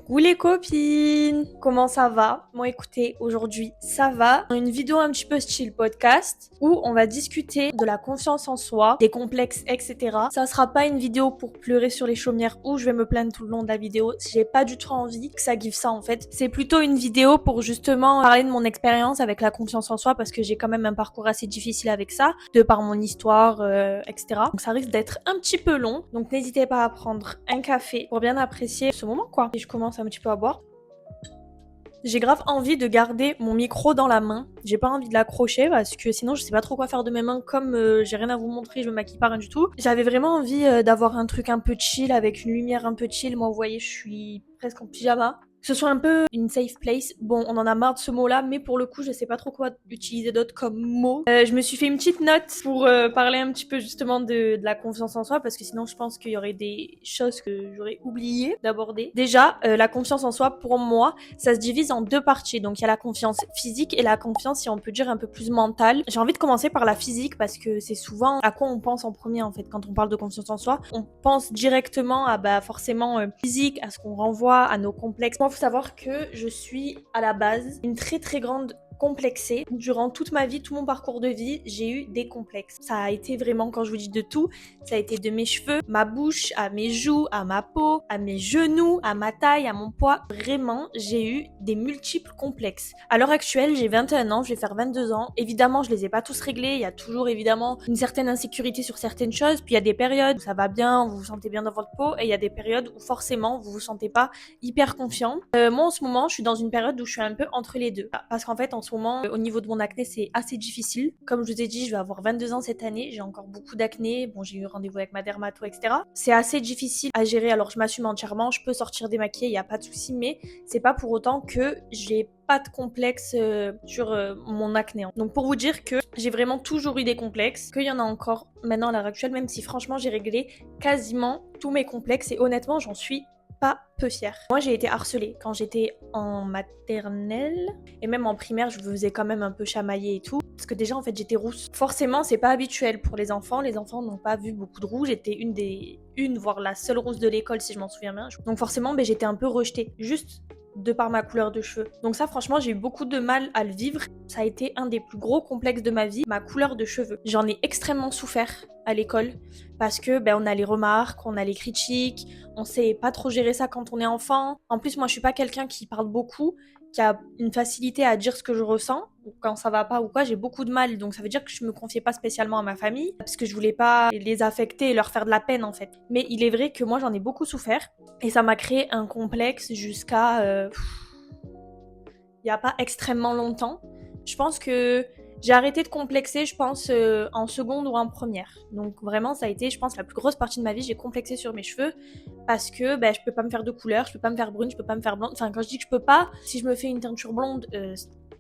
Coucou les copines, comment ça va? Moi écoutez, aujourd'hui ça va. Une vidéo un petit peu style podcast où on va discuter de la confiance en soi, des complexes, etc. Ça sera pas une vidéo pour pleurer sur les chaumières où je vais me plaindre tout le long de la vidéo. J'ai pas du tout envie que ça give ça en fait. C'est plutôt une vidéo pour justement parler de mon expérience avec la confiance en soi parce que j'ai quand même un parcours assez difficile avec ça, de par mon histoire, etc. Donc ça risque d'être un petit peu long. Donc n'hésitez pas à prendre un café pour bien apprécier ce moment quoi. Et je commence un petit peu à boire. J'ai grave envie de garder mon micro dans la main. J'ai pas envie de l'accrocher parce que sinon je sais pas trop quoi faire de mes mains. Comme j'ai rien à vous montrer, je me maquille pas rien du tout. J'avais vraiment envie d'avoir un truc un peu chill avec une lumière un peu chill. Moi vous voyez, je suis presque en pyjama. Que ce soit un peu une safe place. Bon, on en a marre de ce mot-là, mais pour le coup, je sais pas trop quoi utiliser d'autre comme mot. Je me suis fait une petite note pour parler un petit peu justement de la confiance en soi, parce que sinon, je pense qu'il y aurait des choses que j'aurais oublié d'aborder. Déjà, la confiance en soi, pour moi, ça se divise en deux parties. Donc, il y a la confiance physique et la confiance, si on peut dire, un peu plus mentale. J'ai envie de commencer par la physique parce que c'est souvent à quoi on pense en premier, en fait, quand on parle de confiance en soi. On pense directement à, forcément, physique, à ce qu'on renvoie, à nos complexes. Moi, faut savoir que je suis, à la base, une très très grande complexée. Durant toute ma vie, tout mon parcours de vie, j'ai eu des complexes. Ça a été vraiment, quand je vous dis de tout, ça a été de mes cheveux, ma bouche, à mes joues, à ma peau, à mes genoux, à ma taille, à mon poids. Vraiment, j'ai eu des multiples complexes. À l'heure actuelle, j'ai 21 ans, je vais faire 22 ans. Évidemment, je les ai pas tous réglés. Il y a toujours évidemment une certaine insécurité sur certaines choses. Puis il y a des périodes où ça va bien, vous vous sentez bien dans votre peau. Et il y a des périodes où forcément, vous vous sentez pas hyper confiant. Moi, en ce moment, je suis dans une période où je suis un peu entre les deux. Parce qu'en fait, en ce moment, au niveau de mon acné, c'est assez difficile. Comme je vous ai dit, je vais avoir 22 ans cette année. J'ai encore beaucoup d'acné. Bon, j'ai eu rendez-vous avec ma dermato, etc. C'est assez difficile à gérer. Alors, je m'assume entièrement. Je peux sortir démaquillée, il n'y a pas de souci. Mais c'est pas pour autant que j'ai pas de complexe sur mon acné. Donc, pour vous dire que j'ai vraiment toujours eu des complexes, qu'il y en a encore maintenant à l'heure actuelle, même si franchement, j'ai réglé quasiment tous mes complexes. Et honnêtement, j'en suis pas peu fière. Moi, j'ai été harcelée quand j'étais en maternelle et même en primaire, je me faisais quand même un peu chamailler et tout parce que déjà en fait, j'étais rousse. Forcément, c'est pas habituel pour les enfants. Les enfants n'ont pas vu beaucoup de rouge. J'étais une voire la seule rousse de l'école si je m'en souviens bien. Donc forcément, j'étais un peu rejetée juste de par ma couleur de cheveux. Donc ça, franchement, j'ai eu beaucoup de mal à le vivre. Ça a été un des plus gros complexes de ma vie, ma couleur de cheveux. J'en ai extrêmement souffert à l'école parce que on a les remarques, on a les critiques, on sait pas trop gérer ça quand on est enfant. En plus, moi, je suis pas quelqu'un qui parle beaucoup, qui a une facilité à dire ce que je ressens. Quand ça va pas ou quoi, j'ai beaucoup de mal. Donc ça veut dire que je me confiais pas spécialement à ma famille parce que je voulais pas les affecter et leur faire de la peine en fait. Mais il est vrai que moi, j'en ai beaucoup souffert et ça m'a créé un complexe jusqu'à il y a pas extrêmement longtemps. Je pense que j'ai arrêté de complexer, je pense, en seconde ou en première. Donc vraiment, ça a été, je pense, la plus grosse partie de ma vie. J'ai complexé sur mes cheveux parce que je peux pas me faire de couleur, je peux pas me faire brune, je peux pas me faire blonde. Enfin, quand je dis que je peux pas, si je me fais une teinture blonde,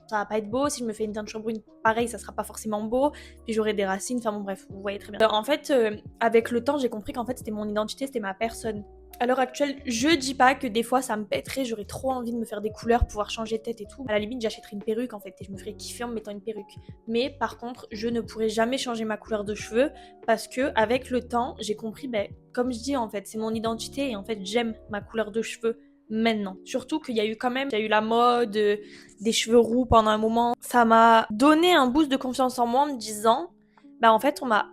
ça va pas être beau. Si je me fais une teinture brune, pareil, ça sera pas forcément beau. Puis j'aurai des racines. Enfin bon, bref, vous voyez très bien. En fait, avec le temps, j'ai compris qu'en fait, c'était mon identité, c'était ma personne. À l'heure actuelle, je dis pas que des fois ça me pèterait, j'aurais trop envie de me faire des couleurs, pouvoir changer de tête et tout. À la limite, j'achèterais une perruque en fait et je me ferais kiffer en me mettant une perruque. Mais par contre, je ne pourrais jamais changer ma couleur de cheveux parce que avec le temps, j'ai compris, comme je dis en fait, c'est mon identité et en fait, j'aime ma couleur de cheveux maintenant. Surtout qu'il y a eu quand même, il y a eu la mode des cheveux roux pendant un moment. Ça m'a donné un boost de confiance en moi en me disant, en fait, on m'a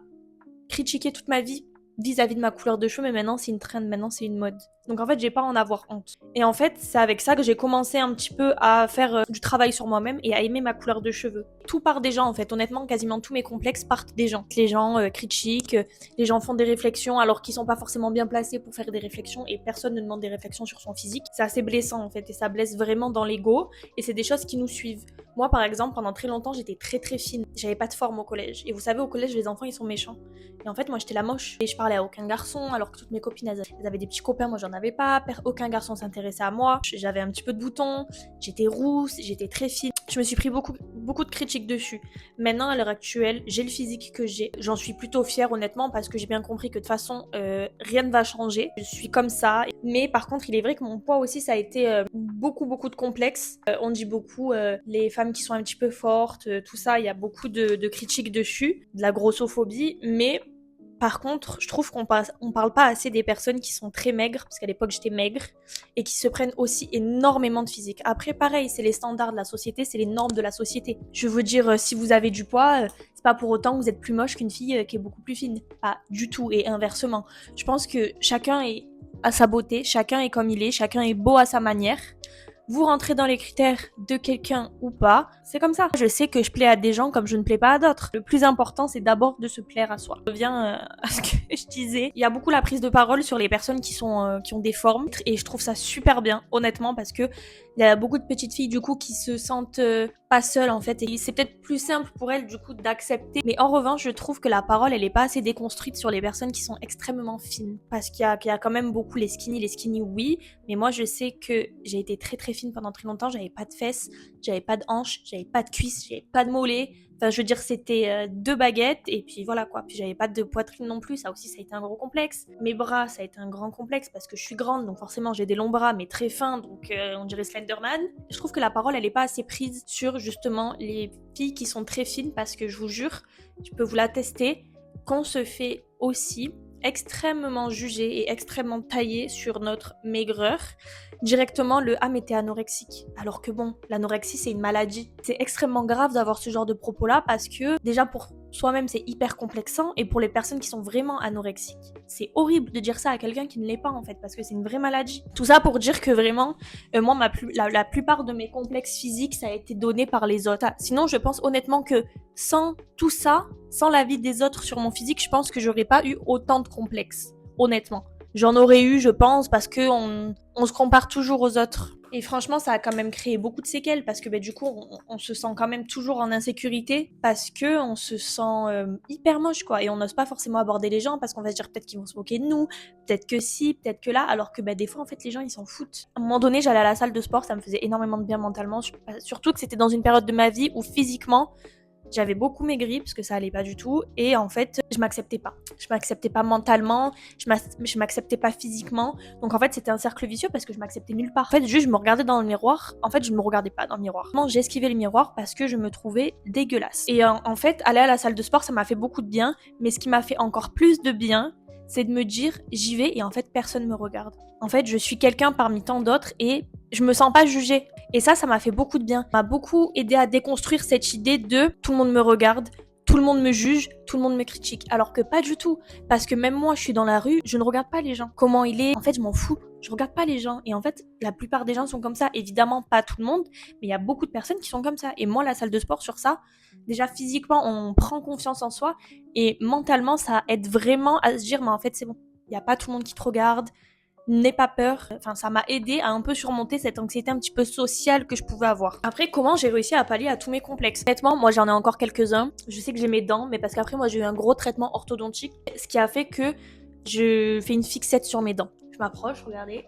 critiqué toute ma vie vis-à-vis de ma couleur de cheveux, mais maintenant c'est une trend, maintenant c'est une mode. Donc en fait, j'ai pas à en avoir honte. Et en fait, c'est avec ça que j'ai commencé un petit peu à faire du travail sur moi-même et à aimer ma couleur de cheveux. Tout part des gens en fait. Honnêtement, quasiment tous mes complexes partent des gens. Les gens critiquent, les gens font des réflexions alors qu'ils sont pas forcément bien placés pour faire des réflexions et personne ne demande des réflexions sur son physique. C'est assez blessant en fait et ça blesse vraiment dans l'ego et c'est des choses qui nous suivent. Moi par exemple, pendant très longtemps, j'étais très très fine. J'avais pas de forme au collège. Et vous savez, au collège, les enfants ils sont méchants. Et en fait, moi j'étais la moche. Et je parlais à aucun garçon alors que toutes mes copines elles avaient des petits copains, moi j'en avais pas. Aucun garçon s'intéressait à moi. J'avais un petit peu de boutons. J'étais rousse, j'étais très fine. Je me suis pris beaucoup de critiques dessus. Maintenant, à l'heure actuelle, j'ai le physique que j'ai. J'en suis plutôt fière honnêtement parce que j'ai bien compris que de toute façon, rien ne va changer. Je suis comme ça. Mais par contre, il est vrai que mon poids aussi, ça a été beaucoup de complexes. On dit beaucoup les femmes qui sont un petit peu fortes, tout ça, il y a beaucoup de critiques dessus, de la grossophobie. Mais Par contre, je trouve on parle pas assez des personnes qui sont très maigres, parce qu'à l'époque j'étais maigre, et qui se prennent aussi énormément de physique. Après, pareil, c'est les standards de la société, c'est les normes de la société. Je veux dire, si vous avez du poids, c'est pas pour autant que vous êtes plus moche qu'une fille qui est beaucoup plus fine. Pas du tout, et inversement. Je pense que chacun est à sa beauté, chacun est comme il est, chacun est beau à sa manière. Vous rentrez dans les critères de quelqu'un ou pas, c'est comme ça. Je sais que je plais à des gens comme je ne plais pas à d'autres. Le plus important, c'est d'abord de se plaire à soi. Je reviens à ce que je disais. Il y a beaucoup la prise de parole sur les personnes qui ont des formes et je trouve ça super bien, honnêtement, parce que il y a beaucoup de petites filles du coup qui se sentent pas seules en fait et c'est peut-être plus simple pour elles du coup d'accepter. Mais en revanche, je trouve que la parole elle est pas assez déconstruite sur les personnes qui sont extrêmement fines parce qu'il y a quand même beaucoup les skinny oui, mais moi je sais que j'ai été très très fine pendant très longtemps, j'avais pas de fesses, j'avais pas de hanches, j'avais pas de cuisses, j'avais pas de mollets. Enfin, je veux dire, c'était 2 baguettes et puis voilà quoi. Puis j'avais pas de poitrine non plus, ça aussi ça a été un gros complexe. Mes bras, ça a été un grand complexe parce que je suis grande, donc forcément j'ai des longs bras mais très fins, donc on dirait Slenderman. Je trouve que la parole elle est pas assez prise sur justement les filles qui sont très fines parce que je vous jure, je peux vous l'attester, qu'on se fait aussi extrêmement juger et extrêmement tailler sur notre maigreur. Directement le ah mais t'es anorexique. Alors que bon, l'anorexie c'est une maladie. C'est extrêmement grave d'avoir ce genre de propos là parce que déjà pour soi-même c'est hyper complexant et pour les personnes qui sont vraiment anorexiques. C'est horrible de dire ça à quelqu'un qui ne l'est pas en fait parce que c'est une vraie maladie. Tout ça pour dire que vraiment, moi la plupart de mes complexes physiques ça a été donné par les autres. Sinon je pense honnêtement que sans tout ça, sans l'avis des autres sur mon physique, je pense que j'aurais pas eu autant de complexes. Honnêtement. J'en aurais eu, je pense, parce que on se compare toujours aux autres. Et franchement, ça a quand même créé beaucoup de séquelles parce que du coup, on se sent quand même toujours en insécurité parce que on se sent hyper moche, quoi. Et on n'ose pas forcément aborder les gens parce qu'on va se dire peut-être qu'ils vont se moquer de nous, peut-être que si, peut-être que là, alors que des fois, en fait, les gens, ils s'en foutent. À un moment donné, j'allais à la salle de sport, ça me faisait énormément de bien mentalement, surtout que c'était dans une période de ma vie où physiquement, j'avais beaucoup maigri parce que ça allait pas du tout et en fait je m'acceptais pas. Je m'acceptais pas mentalement, je m'acceptais pas physiquement. Donc en fait c'était un cercle vicieux parce que je m'acceptais nulle part. En fait juste je me regardais dans le miroir. En fait je ne me regardais pas dans le miroir. Non, j'esquivais le miroir parce que je me trouvais dégueulasse. Et en fait aller à la salle de sport ça m'a fait beaucoup de bien. Mais ce qui m'a fait encore plus de bien c'est de me dire j'y vais et en fait personne me regarde. En fait je suis quelqu'un parmi tant d'autres et je me sens pas jugée. Et ça m'a fait beaucoup de bien. Ça m'a beaucoup aidé à déconstruire cette idée de tout le monde me regarde, tout le monde me juge, tout le monde me critique. Alors que pas du tout. Parce que même moi, je suis dans la rue, je ne regarde pas les gens. Comment il est, en fait, je m'en fous. Je regarde pas les gens. Et en fait, la plupart des gens sont comme ça. Évidemment, pas tout le monde, mais il y a beaucoup de personnes qui sont comme ça. Et moi, la salle de sport, sur ça, déjà physiquement, on prend confiance en soi. Et mentalement, ça aide vraiment à se dire, mais en fait, c'est bon. Il n'y a pas tout le monde qui te regarde. N'aie pas peur. Enfin, ça m'a aidé à un peu surmonter cette anxiété un petit peu sociale que je pouvais avoir. Après, comment j'ai réussi à pallier à tous mes complexes? Honnêtement, moi j'en ai encore quelques-uns. Je sais que j'ai mes dents, mais parce qu'après moi j'ai eu un gros traitement orthodontique, ce qui a fait que je fais une fixette sur mes dents. Je m'approche, regardez.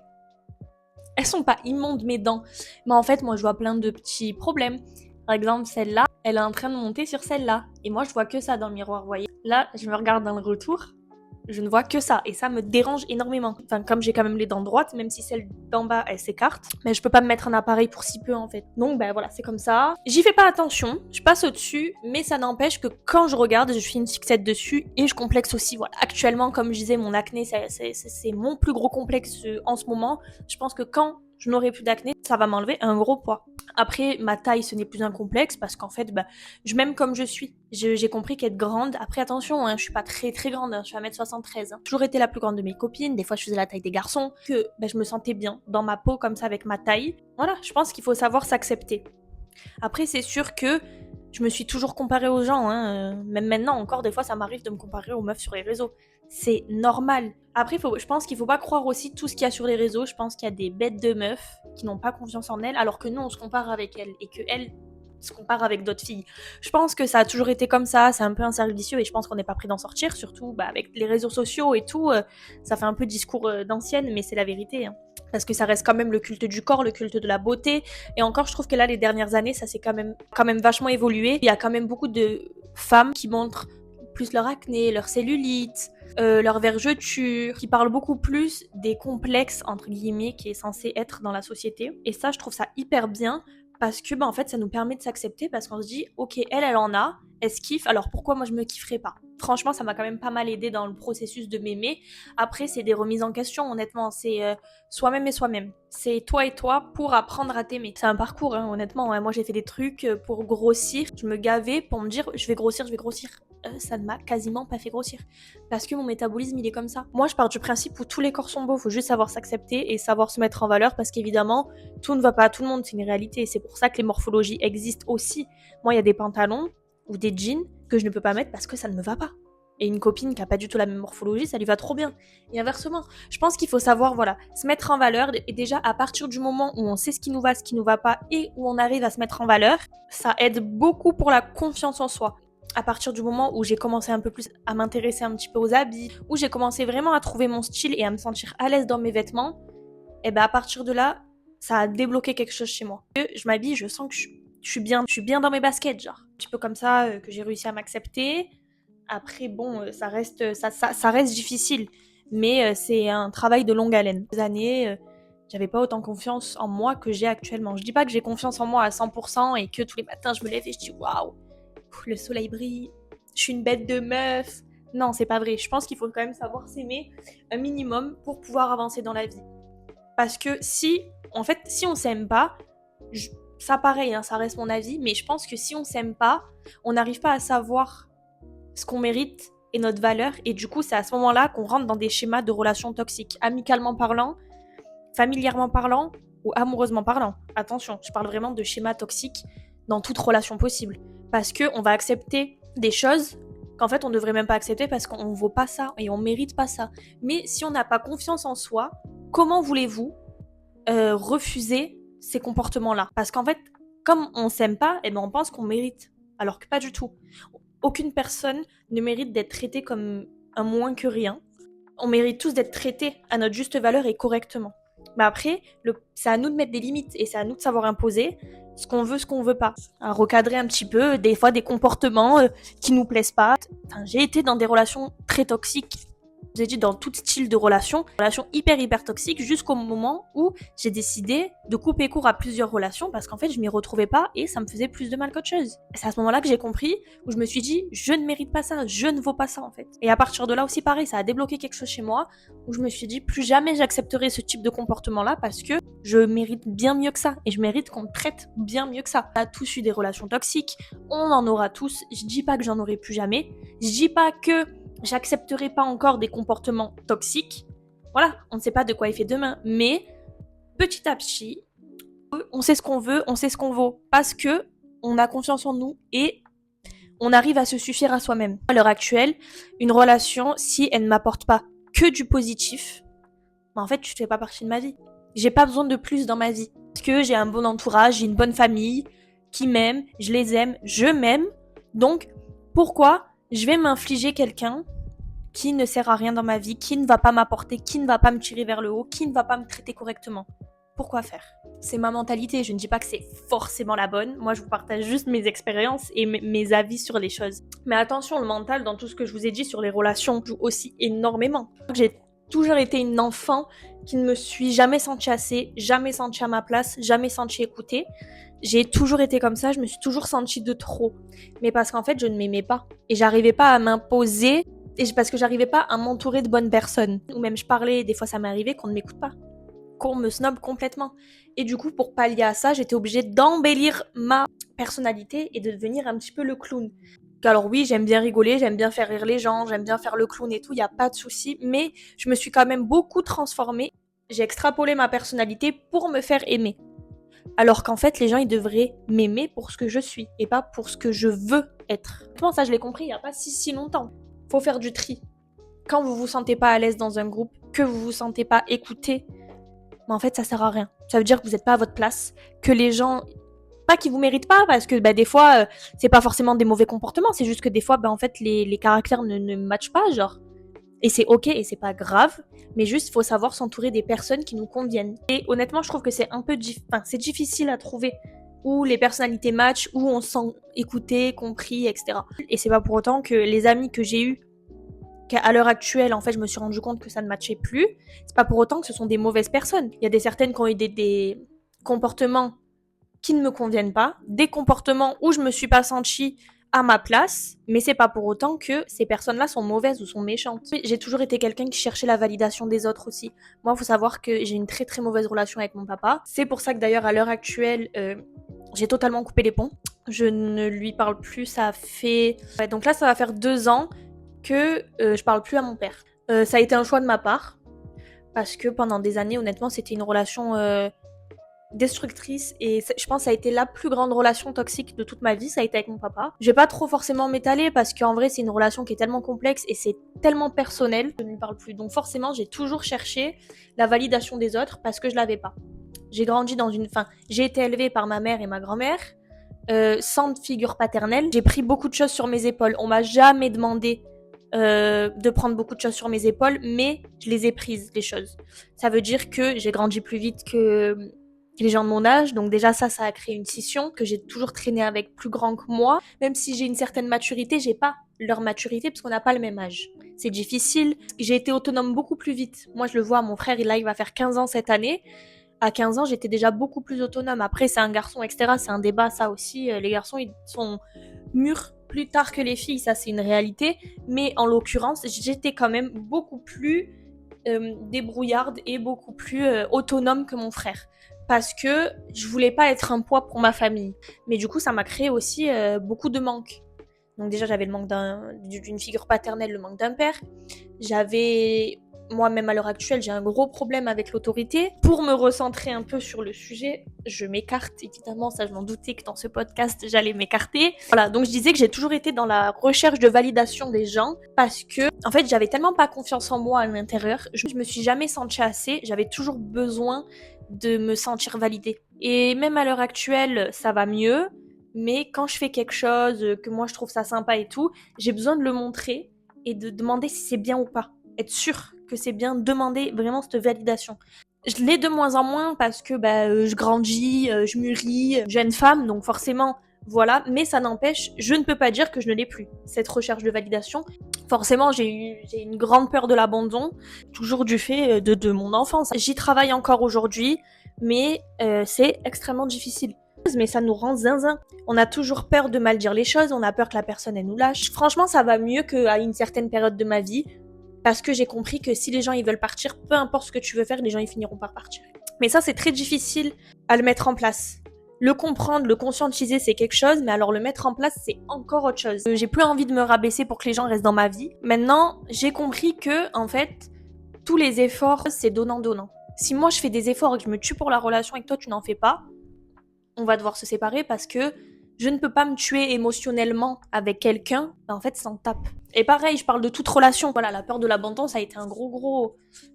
Elles sont pas immondes mes dents, mais en fait moi je vois plein de petits problèmes. Par exemple, celle-là, elle est en train de monter sur celle-là. Et moi je vois que ça dans le miroir, vous voyez. Là, je me regarde dans le retour. Je ne vois que ça et ça me dérange énormément. Enfin, comme j'ai quand même les dents droites, même si celle d'en bas elle s'écarte, mais je peux pas me mettre un appareil pour si peu en fait. Donc voilà, c'est comme ça. J'y fais pas attention, je passe au-dessus, mais ça n'empêche que quand je regarde, je fais une fixette dessus et je complexe aussi. Voilà. Actuellement, comme je disais, mon acné, c'est mon plus gros complexe en ce moment. Je pense que quand je n'aurai plus d'acné, ça va m'enlever un gros poids. Après, ma taille, ce n'est plus un complexe parce qu'en fait, je m'aime comme je suis. J'ai compris qu'être grande, après attention, je suis pas très très grande, je suis 1m73. Toujours été la plus grande de mes copines, des fois je faisais la taille des garçons, que je me sentais bien dans ma peau comme ça avec ma taille. Voilà, je pense qu'il faut savoir s'accepter. Après, c'est sûr que je me suis toujours comparée aux gens, même maintenant encore, des fois ça m'arrive de me comparer aux meufs sur les réseaux. C'est normal. Après, je pense qu'il faut pas croire aussi tout ce qu'il y a sur les réseaux. Je pense qu'il y a des bêtes de meufs qui n'ont pas confiance en elles, alors que nous, on se compare avec elles et qu'elles se comparent avec d'autres filles. Je pense que ça a toujours été comme ça, c'est un peu un cercle vicieux et je pense qu'on n'est pas prêt d'en sortir, surtout avec les réseaux sociaux et tout. Ça fait un peu discours d'ancienne, mais c'est la vérité. Parce que ça reste quand même le culte du corps, le culte de la beauté. Et encore, je trouve que là, les dernières années, ça s'est quand même vachement évolué. Il y a quand même beaucoup de femmes qui montrent plus leur acné, leur cellulite, leur vergeture, qui parlent beaucoup plus des complexes, entre guillemets, qui est censé être dans la société. Et ça, je trouve ça hyper bien, parce que en fait, ça nous permet de s'accepter, parce qu'on se dit, ok, elle en a, elle se kiffe, alors pourquoi moi je me kifferais pas? Franchement, ça m'a quand même pas mal aidé dans le processus de m'aimer. Après, c'est des remises en question, honnêtement. C'est soi-même et soi-même. C'est toi et toi pour apprendre à t'aimer. C'est un parcours, hein, honnêtement. Ouais. Moi, j'ai fait des trucs pour grossir. Je me gavais pour me dire, je vais grossir, je vais grossir. Ça ne m'a quasiment pas fait grossir. Parce que mon métabolisme, il est comme ça. Moi, je pars du principe où tous les corps sont beaux. Faut juste savoir s'accepter et savoir se mettre en valeur parce qu'évidemment, tout ne va pas à tout le monde. C'est une réalité. C'est pour ça que les morphologies existent aussi. Moi, il y a des pantalons ou des jeans que je ne peux pas mettre parce que ça ne me va pas. Et une copine qui a pas du tout la même morphologie, ça lui va trop bien. Et inversement, je pense qu'il faut savoir, voilà, se mettre en valeur. Et déjà, à partir du moment où on sait ce qui nous va pas, et où on arrive à se mettre en valeur, ça aide beaucoup pour la confiance en soi. À partir du moment où j'ai commencé un peu plus à m'intéresser un petit peu aux habits, où j'ai commencé vraiment à trouver mon style et à me sentir à l'aise dans mes vêtements, et ben à partir de là, ça a débloqué quelque chose chez moi. Je m'habille, je sens que je suis bien dans mes baskets, genre. Un petit peu comme ça, que j'ai réussi à m'accepter. Après, bon, ça reste difficile, mais c'est un travail de longue haleine. Des années, j'avais pas autant confiance en moi que j'ai actuellement. Je dis pas que j'ai confiance en moi à 100% et que tous les matins je me lève et je dis waouh, le soleil brille, je suis une bête de meuf. Non, c'est pas vrai. Je pense qu'il faut quand même savoir s'aimer un minimum pour pouvoir avancer dans la vie. Parce que si on s'aime pas, ça pareil, hein, ça reste mon avis, mais je pense que si on s'aime pas, on n'arrive pas à savoir ce qu'on mérite et notre valeur, et du coup, c'est à ce moment-là qu'on rentre dans des schémas de relations toxiques, amicalement parlant, familièrement parlant ou amoureusement parlant. Attention, je parle vraiment de schémas toxiques dans toute relation possible. Parce qu'on va accepter des choses qu'en fait on devrait même pas accepter parce qu'on vaut pas ça et on mérite pas ça. Mais si on n'a pas confiance en soi, comment voulez-vous refuser ces comportements-là? Parce qu'en fait, comme on s'aime pas, eh ben on pense qu'on mérite. Alors que pas du tout. Aucune personne ne mérite d'être traitée comme un moins que rien. On mérite tous d'être traités à notre juste valeur et correctement. Mais après, c'est à nous de mettre des limites et c'est à nous de savoir imposer ce qu'on veut pas. À recadrer un petit peu, des fois, des comportements qui nous plaisent pas. Enfin, j'ai été dans des relations très toxiques. Je vous ai dit dans tout style de relation hyper toxique jusqu'au moment où j'ai décidé de couper court à plusieurs relations parce qu'en fait je m'y retrouvais pas et ça me faisait plus de mal qu'autre chose. C'est à ce moment-là que j'ai compris, où je me suis dit je ne mérite pas ça, je ne vaux pas ça en fait. Et à partir de là aussi pareil, ça a débloqué quelque chose chez moi où je me suis dit plus jamais j'accepterai ce type de comportement-là parce que je mérite bien mieux que ça et je mérite qu'on me traite bien mieux que ça. On a tous eu des relations toxiques, on en aura tous, je dis pas que j'en aurai plus jamais, je dis pas que j'accepterai pas encore des comportements toxiques. Voilà, on ne sait pas de quoi il fait demain, mais petit à petit, on sait ce qu'on veut, on sait ce qu'on vaut, parce que on a confiance en nous et on arrive à se suffire à soi-même. À l'heure actuelle, une relation, si elle ne m'apporte pas que du positif, en fait, tu fais pas partie de ma vie. J'ai pas besoin de plus dans ma vie. Parce que j'ai un bon entourage, j'ai une bonne famille qui m'aime, je les aime, je m'aime. Donc, pourquoi je vais m'infliger quelqu'un qui ne sert à rien dans ma vie, qui ne va pas m'apporter, qui ne va pas me tirer vers le haut, qui ne va pas me traiter correctement? Pourquoi faire? C'est ma mentalité, je ne dis pas que c'est forcément la bonne. Moi, je vous partage juste mes expériences et mes avis sur les choses. Mais attention, le mental, dans tout ce que je vous ai dit sur les relations, joue aussi énormément. J'ai toujours été une enfant qui ne me suis jamais sentie assez, jamais sentie à ma place, jamais sentie écoutée. J'ai toujours été comme ça, je me suis toujours sentie de trop. Mais parce qu'en fait, je ne m'aimais pas. Et j'arrivais pas à m'imposer, parce que j'arrivais pas à m'entourer de bonnes personnes. Ou même je parlais, des fois ça m'est arrivé qu'on ne m'écoute pas, qu'on me snobe complètement. Et du coup, pour pallier à ça, j'étais obligée d'embellir ma personnalité et de devenir un petit peu le clown. Alors oui, j'aime bien rigoler, j'aime bien faire rire les gens, j'aime bien faire le clown et tout, il y a pas de souci, mais je me suis quand même beaucoup transformée. J'ai extrapolé ma personnalité pour me faire aimer. Alors qu'en fait, les gens, ils devraient m'aimer pour ce que je suis et pas pour ce que je veux être. Comment ça, je l'ai compris il y a pas si longtemps. Faut faire du tri. Quand vous vous sentez pas à l'aise dans un groupe, que vous vous sentez pas écouté, mais en fait, ça sert à rien. Ça veut dire que vous n'êtes pas à votre place, que les gens, pas qu'ils vous méritent pas, parce que des fois, c'est pas forcément des mauvais comportements, c'est juste que des fois, en fait, les caractères ne matchent pas, genre. Et c'est ok et c'est pas grave, mais juste faut savoir s'entourer des personnes qui nous conviennent. Et honnêtement, je trouve que c'est un peu c'est difficile à trouver où les personnalités matchent, où on se sent écouté, compris, etc. Et c'est pas pour autant que les amis que j'ai eus, qu'à l'heure actuelle, en fait, je me suis rendu compte que ça ne matchait plus. C'est pas pour autant que ce sont des mauvaises personnes. Il y a des certaines qui ont eu des comportements qui ne me conviennent pas, des comportements où je me suis pas sentie à ma place, mais c'est pas pour autant que ces personnes-là sont mauvaises ou sont méchantes. J'ai toujours été quelqu'un qui cherchait la validation des autres aussi. Moi, il faut savoir que j'ai une très très mauvaise relation avec mon papa. C'est pour ça que d'ailleurs, à l'heure actuelle, j'ai totalement coupé les ponts. Je ne lui parle plus, ça fait... Ouais, donc là, ça va faire 2 ans que je parle plus à mon père. Ça a été un choix de ma part, parce que pendant des années, honnêtement, c'était une relation destructrice et je pense que ça a été la plus grande relation toxique de toute ma vie, ça a été avec mon papa. Je vais pas trop forcément m'étaler parce qu'en vrai c'est une relation qui est tellement complexe et c'est tellement personnel, je ne lui parle plus. Donc forcément j'ai toujours cherché la validation des autres parce que je l'avais pas. J'ai grandi j'ai été élevée par ma mère et ma grand-mère, sans figure paternelle. J'ai pris beaucoup de choses sur mes épaules. On m'a jamais demandé de prendre beaucoup de choses sur mes épaules, mais je les ai prises, les choses. Ça veut dire que j'ai grandi plus vite que les gens de mon âge, donc déjà ça a créé une scission, que j'ai toujours traîné avec plus grand que moi. Même si j'ai une certaine maturité, j'ai pas leur maturité parce qu'on n'a pas le même âge. C'est difficile. J'ai été autonome beaucoup plus vite. Moi, je le vois, mon frère, il va faire 15 ans cette année. À 15 ans, j'étais déjà beaucoup plus autonome. Après, c'est un garçon, etc. C'est un débat, ça aussi. Les garçons, ils sont mûrs plus tard que les filles, ça c'est une réalité. Mais en l'occurrence, j'étais quand même beaucoup plus débrouillarde et beaucoup plus autonome que mon frère. Parce que je voulais pas être un poids pour ma famille. Mais du coup, ça m'a créé aussi beaucoup de manques. Donc déjà, j'avais le manque d'une figure paternelle, le manque d'un père. J'avais, moi-même à l'heure actuelle, j'ai un gros problème avec l'autorité. Pour me recentrer un peu sur le sujet, je m'écarte, évidemment, ça je m'en doutais que dans ce podcast, j'allais m'écarter. Voilà, donc je disais que j'ai toujours été dans la recherche de validation des gens parce que, en fait, j'avais tellement pas confiance en moi à l'intérieur, je me suis jamais sentie assez, j'avais toujours besoin de me sentir validée. Et même à l'heure actuelle, ça va mieux, mais quand je fais quelque chose, que moi je trouve ça sympa et tout, j'ai besoin de le montrer et de demander si c'est bien ou pas. Être sûr que c'est bien, demander vraiment cette validation. Je l'ai de moins en moins parce que je grandis, je mûris, jeune femme, donc forcément, voilà. Mais ça n'empêche, je ne peux pas dire que je ne l'ai plus, cette recherche de validation. Forcément, j'ai une grande peur de l'abandon, toujours du fait de mon enfance. J'y travaille encore aujourd'hui, mais c'est extrêmement difficile. Mais ça nous rend zinzin. On a toujours peur de mal dire les choses, on a peur que la personne elle nous lâche. Franchement, ça va mieux qu'à une certaine période de ma vie, parce que j'ai compris que si les gens ils veulent partir, peu importe ce que tu veux faire, les gens ils finiront par partir. Mais ça, c'est très difficile à le mettre en place. Le comprendre, le conscientiser, c'est quelque chose, mais alors le mettre en place, c'est encore autre chose. J'ai plus envie de me rabaisser pour que les gens restent dans ma vie. Maintenant, j'ai compris que, en fait, tous les efforts, c'est donnant-donnant. Si moi je fais des efforts et que je me tue pour la relation et que toi tu n'en fais pas, on va devoir se séparer parce que je ne peux pas me tuer émotionnellement avec quelqu'un, en fait, ça en tape. Et pareil, je parle de toute relation. Voilà, la peur de l'abandon, ça a été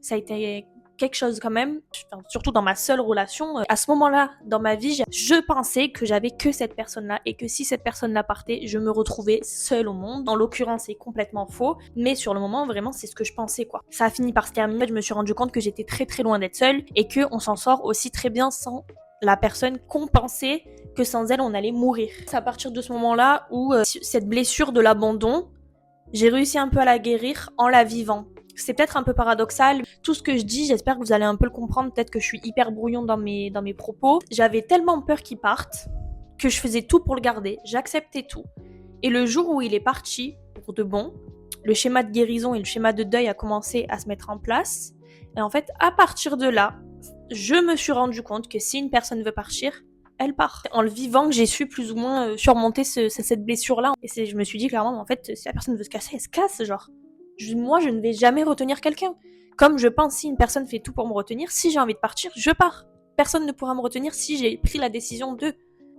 ça a été quelque chose quand même, surtout dans ma seule relation. À ce moment-là, dans ma vie, je pensais que j'avais que cette personne-là et que si cette personne-là partait, je me retrouvais seule au monde. En l'occurrence, c'est complètement faux, mais sur le moment, vraiment, c'est ce que je pensais, quoi. Ça a fini par se terminer, je me suis rendu compte que j'étais très très loin d'être seule et qu'on s'en sort aussi très bien sans la personne qu'on pensait que sans elle, on allait mourir. C'est à partir de ce moment-là où cette blessure de l'abandon, j'ai réussi un peu à la guérir en la vivant. C'est peut-être un peu paradoxal. Tout ce que je dis, j'espère que vous allez un peu le comprendre. Peut-être que je suis hyper brouillon dans mes propos. J'avais tellement peur qu'il parte que je faisais tout pour le garder. J'acceptais tout. Et le jour où il est parti, pour de bon, le schéma de guérison et le schéma de deuil a commencé à se mettre en place. Et en fait, à partir de là, je me suis rendu compte que si une personne veut partir, elle part. En le vivant, j'ai su plus ou moins surmonter cette blessure-là. Et je me suis dit clairement, en fait, si la personne veut se casser, elle se casse, genre. Moi, je ne vais jamais retenir quelqu'un. Comme je pense, si une personne fait tout pour me retenir, si j'ai envie de partir, je pars. Personne ne pourra me retenir si j'ai pris la décision de.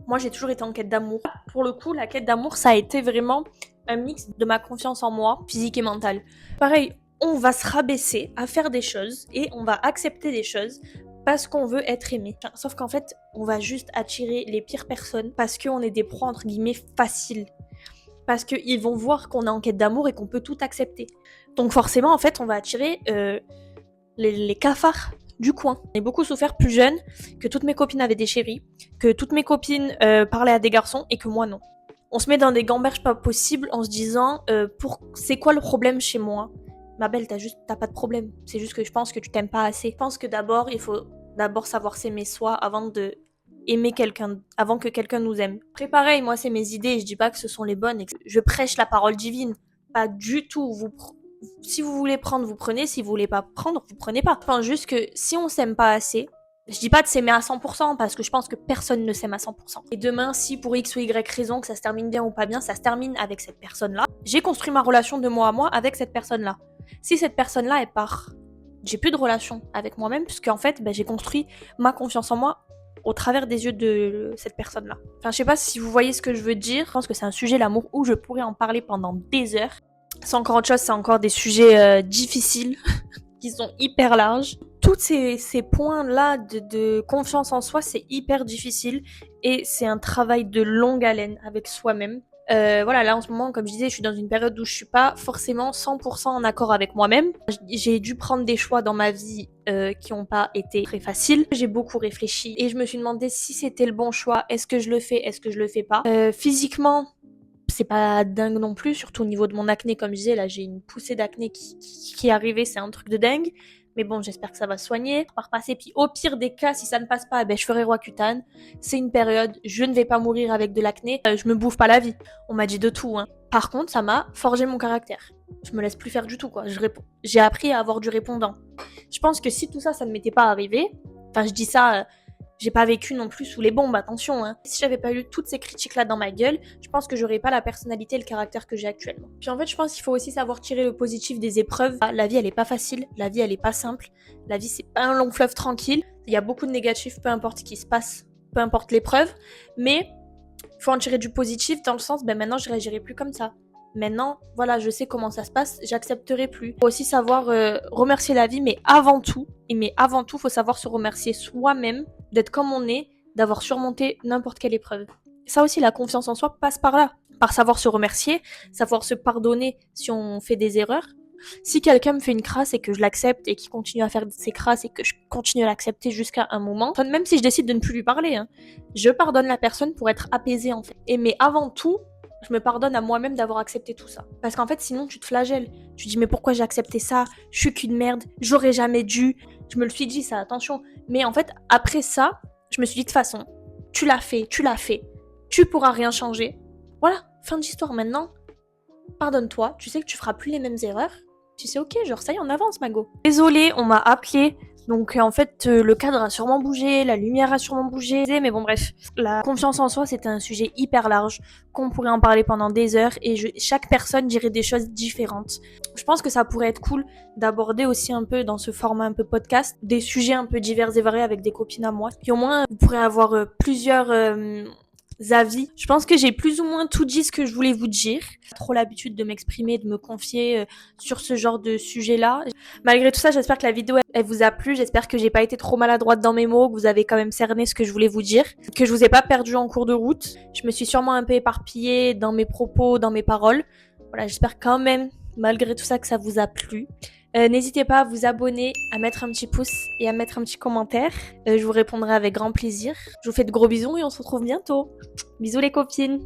Moi, j'ai toujours été en quête d'amour. Pour le coup, la quête d'amour, ça a été vraiment un mix de ma confiance en moi, physique et mentale. Pareil, on va se rabaisser à faire des choses et on va accepter des choses parce qu'on veut être aimé. Sauf qu'en fait, on va juste attirer les pires personnes parce qu'on est des proies entre guillemets faciles. Parce qu'ils vont voir qu'on est en quête d'amour et qu'on peut tout accepter. Donc forcément, en fait, on va attirer les cafards du coin. J'ai beaucoup souffert plus jeune, que toutes mes copines avaient des chéris, que toutes mes copines parlaient à des garçons et que moi non. On se met dans des gamberges pas possibles en se disant c'est quoi le problème chez moi ? Ma belle, t'as pas de problème. C'est juste que je pense que tu t'aimes pas assez. Je pense que d'abord, il faut savoir s'aimer soi avant de aimer quelqu'un, avant que quelqu'un nous aime. Après pareil, moi c'est mes idées, je dis pas que ce sont les bonnes, et que je prêche la parole divine. Pas du tout. Si vous voulez prendre, vous prenez. Si vous voulez pas prendre, vous prenez pas. Je pense juste que si on s'aime pas assez, je dis pas de s'aimer à 100% parce que je pense que personne ne s'aime à 100%. Et demain, si pour X ou Y raison que ça se termine bien ou pas bien, ça se termine avec cette personne-là. J'ai construit ma relation de moi à moi avec cette personne-là. Si cette personne-là, elle part, j'ai plus de relation avec moi-même puisque en fait, j'ai construit ma confiance en moi au travers des yeux de cette personne-là. Enfin, je sais pas si vous voyez ce que je veux dire. Je pense que c'est un sujet, l'amour, où je pourrais en parler pendant des heures. C'est encore autre chose, c'est encore des sujets difficiles qui sont hyper larges. Tous ces points-là de confiance en soi, c'est hyper difficile et c'est un travail de longue haleine avec soi-même. Voilà, là en ce moment, comme je disais, je suis dans une période où je suis pas forcément 100% en accord avec moi-même. J'ai dû prendre des choix dans ma vie qui ont pas été très faciles. J'ai beaucoup réfléchi et je me suis demandé si c'était le bon choix. Est-ce que je le fais? Est-ce que je le fais pas? Physiquement, c'est pas dingue non plus, surtout au niveau de mon acné, comme je disais, là j'ai une poussée d'acné qui est arrivée, c'est un truc de dingue. Mais bon, j'espère que ça va soigner, par passer. Puis au pire des cas, si ça ne passe pas, je ferai Roaccutane. C'est une période, je ne vais pas mourir avec de l'acné, je me bouffe pas la vie. On m'a dit de tout, hein. Par contre, ça m'a forgé mon caractère. Je me laisse plus faire du tout, quoi. J'ai appris à avoir du répondant. Je pense que si tout ça, ça ne m'était pas arrivé, enfin je dis ça, j'ai pas vécu non plus sous les bombes, attention, hein. Si j'avais pas eu toutes ces critiques-là dans ma gueule, je pense que j'aurais pas la personnalité et le caractère que j'ai actuellement. Puis en fait, je pense qu'il faut aussi savoir tirer le positif des épreuves. La vie, elle est pas facile, la vie, elle est pas simple, la vie, c'est pas un long fleuve tranquille. Il y a beaucoup de négatifs, peu importe ce qui se passe, peu importe l'épreuve, mais il faut en tirer du positif dans le sens, maintenant, je réagirai plus comme ça. Maintenant, voilà, je sais comment ça se passe, j'accepterai plus. Il faut aussi savoir remercier la vie, mais avant tout, faut savoir se remercier soi-même, d'être comme on est, d'avoir surmonté n'importe quelle épreuve. Ça aussi, la confiance en soi passe par là, par savoir se remercier, savoir se pardonner si on fait des erreurs. Si quelqu'un me fait une crasse et que je l'accepte et qu'il continue à faire ses crasses et que je continue à l'accepter jusqu'à un moment, même si je décide de ne plus lui parler, je pardonne la personne pour être apaisée en fait. Mais avant tout, je me pardonne à moi-même d'avoir accepté tout ça. Parce qu'en fait, sinon, tu te flagelles. Tu te dis, mais pourquoi j'ai accepté ça? Je suis qu'une merde. J'aurais jamais dû. Je me le suis dit, ça, attention. Mais en fait, après ça, je me suis dit, de toute façon, tu l'as fait. Tu pourras rien changer. Voilà, fin d'histoire maintenant. Pardonne-toi. Tu sais que tu feras plus les mêmes erreurs. Tu sais, ok, genre, ça y est, on avance, Mago. Désolée, on m'a appelé. Donc en fait, le cadre a sûrement bougé, la lumière a sûrement bougé, mais bon bref, la confiance en soi, c'était un sujet hyper large, qu'on pourrait en parler pendant des heures, et chaque personne dirait des choses différentes. Je pense que ça pourrait être cool d'aborder aussi un peu dans ce format un peu podcast, des sujets un peu divers et variés avec des copines à moi, puis au moins vous pourrez avoir plusieurs avis. Je pense que j'ai plus ou moins tout dit ce que je voulais vous dire. J'ai trop l'habitude de m'exprimer, de me confier sur ce genre de sujet-là. Malgré tout ça, j'espère que la vidéo elle vous a plu. J'espère que j'ai pas été trop maladroite dans mes mots, que vous avez quand même cerné ce que je voulais vous dire, que je vous ai pas perdu en cours de route. Je me suis sûrement un peu éparpillée dans mes propos, dans mes paroles. Voilà, j'espère quand même, malgré tout ça, que ça vous a plu. N'hésitez pas à vous abonner, à mettre un petit pouce et à mettre un petit commentaire. Je vous répondrai avec grand plaisir. Je vous fais de gros bisous et on se retrouve bientôt. Bisous les copines.